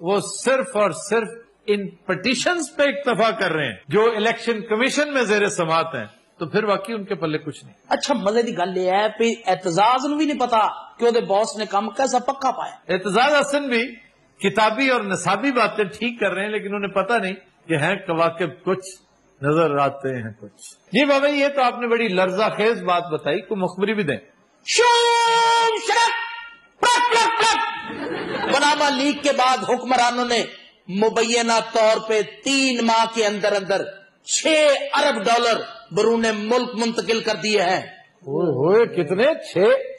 وہ صرف اور صرف ان پٹیشنز پہ اکتفا کر رہے ہیں جو الیکشن کمیشن میں زیر سماعت ہیں، تو پھر واقعی ان کے پلے کچھ نہیں۔ اچھا مزے کی گل یہ ہے کہ اعتزاز نو بھی نہیں پتا کہ وہ باس نے کام کیسا پکا پایا۔ اعتزاز حسن بھی کتابی اور نصابی باتیں ٹھیک کر رہے ہیں، لیکن انہیں پتا نہیں کہ ہیں کواکب کچھ، نظر آتے ہیں کچھ۔ جی بابا یہ تو آپ نے بڑی لرزہ خیز بات بتائی، کوئی مخبری بھی دیں۔ شوم شرک پلک پلک پلک پاناما لیک کے بعد حکمرانوں نے مبینہ طور پہ 3 ماہ کے اندر اندر 6 ارب ڈالر بیرون ملک منتقل کر دیے ہیں۔ ہوئے کتنے؟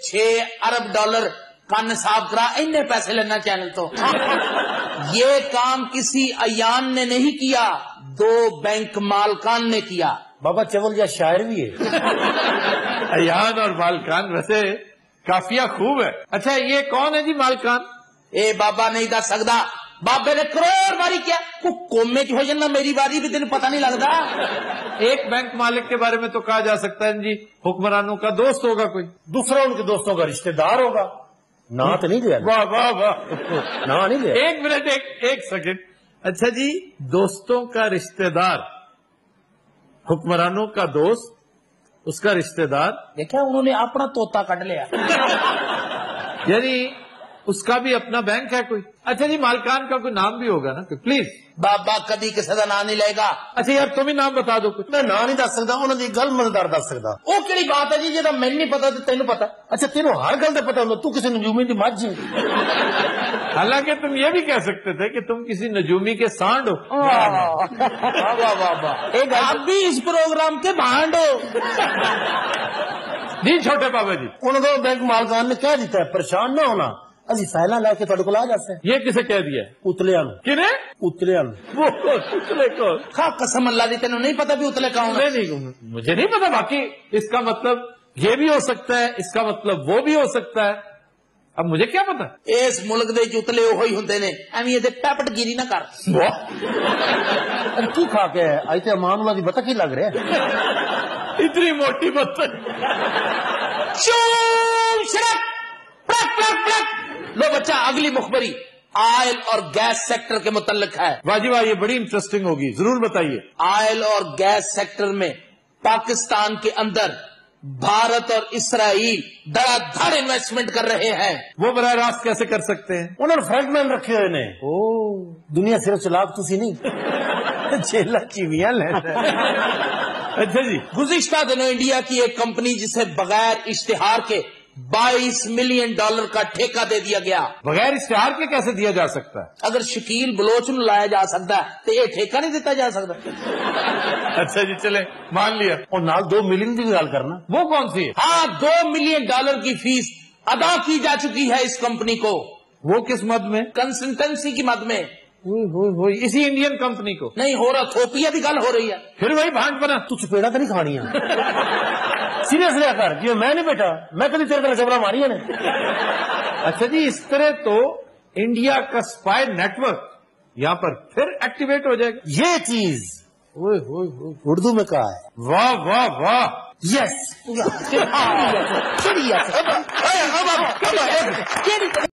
6 ارب ڈالر کان صاف کرا، اتنے پیسے لینا چینل تو۔ یہ کام کسی ایان نے نہیں کیا، 2 بینک مالکان نے کیا۔ بابا چول یا شاعر بھی ہے۔ ایان اور مالکان ویسے قافیہ خوب ہے۔ اچھا یہ کون ہے جی مالکان؟ اے بابا نہیں دس سکتا، بابے نے کروڑ باری کیا کو کومے کی ہو جانا، میری باری بھی تین پتہ نہیں لگتا۔ ایک بینک مالک کے بارے میں تو کہا جا سکتا ہے جی حکمرانوں کا دوست ہوگا کوئی، دوسرا ان کے دوستوں کا رشتہ دار ہوگا۔ نا تو نہیں دیا، واہ واہ واہ، نا نہیں دیا۔ ایک منٹ ایک سیکنڈ۔ اچھا جی دوستوں کا رشتہ دار، حکمرانوں کا دوست، اس کا رشتہ دار، دیکھا انہوں نے اپنا توتا کٹ لیا۔ یعنی اس کا بھی اپنا بینک ہے کوئی۔ اچھا جی مالکان کا کوئی نام بھی ہوگا نا کوئی، پلیز۔ بابا کدی کسی کا نام نہیں لے گا۔ اچھا یار تم ہی نام بتا دو کچھ۔ میں نا نہیں دس سکتا، انہوں نے گل مزیدار دس سکتا۔ وہ کہڑی بات ہے جی جہاں مینوں نہیں پتا تو تینوں پتا؟ اچھا تینوں ہر گل تو پتا ہوتا، تو کسی نجومی کی مجھ۔ حالانکہ تم یہ بھی کہہ سکتے تھے کہ تم کسی نجومی کے سانڈ ہو۔ آپ بھی اس پروگرام کے بھانڈ ہو۔ جی چھوٹے بابا جی، انہوں نے بینک مالکان نے کہہ دیتا ہے پریشان نہ ہونا، ابھی فائلہ لے کے تھوڑے کو آ جاتے ہیں۔ یہ کسے کہہ دیا ہے؟ اتلیا نو۔ کنہیں؟ اتلیا نو۔ وہ اتلے کو؟ خا قسم اللہ دی تینوں نہیں پتا بھی اتلے کون ہے؟ نہیں مجھے نہیں پتا، باقی اس کا مطلب یہ بھی ہو سکتا ہے، اس کا مطلب وہ بھی ہو سکتا ہے، اب مجھے کیا پتا۔ اس ملک دے اتلے وہی ہوندے نے، ایویں تے پیپٹ گیری نہ کر۔ کی کھا کے آئی تے امان اللہ دی بتک ہی لگ رہے ہیں۔ اتنی موٹی بتک۔ شوم شرک پلک پلک پلک۔ لو بچہ اگلی مخبری آئل اور گیس سیکٹر کے متعلق ہے۔ واجی واہ یہ بڑی انٹرسٹنگ ہوگی، ضرور بتائیے۔ آئل اور گیس سیکٹر میں پاکستان کے اندر بھارت اور اسرائیل دھڑا دھڑ انویسٹمنٹ کر رہے ہیں۔ وہ براہ راست کیسے کر سکتے ہیں؟ انہوں نے فرنٹ مین رکھے ہوئے نے۔ دنیا صرف چلاک تسی نہیں، چیلا چیویاں لینا۔ اچھا جی گزشتہ دنوں انڈیا کی ایک کمپنی جسے بغیر اشتہار کے $22 ملین کا ٹھیکہ دے دیا گیا۔ بغیر اشتہار کے کیسے دیا جا سکتا ہے؟ اگر شکیل بلوچ نو لایا جا سکتا ہے تو یہ ٹھیکہ نہیں دیتا جا سکتا۔ اچھا جی چلے مان لیا۔ اور نال 2 ملین کی گل کرنا۔ وہ کون سی ہے؟ ہاں $2 ملین کی فیس ادا کی جا چکی ہے اس کمپنی کو، وہ کس مد میں؟ کنسلٹنسی کی مد میں۔ اسی انڈین کمپنی کو؟ نہیں ہو رہا، تھوپیا کی گل ہو رہی ہے۔ پھر وہی بھانٹ بنا۔ تو چپیڑا تو نہیں کھانی سیریس لیا کر جی، میں نہیں بیٹا، میں کبھی تیرے طرح جبرا ماری ہے۔ اچھا جی اس طرح تو انڈیا کا اسپائی نیٹ ورک یہاں پر پھر ایکٹیویٹ ہو جائے گا۔ یہ چیز اردو میں کہا ہے۔ واہ واہ واہ، یس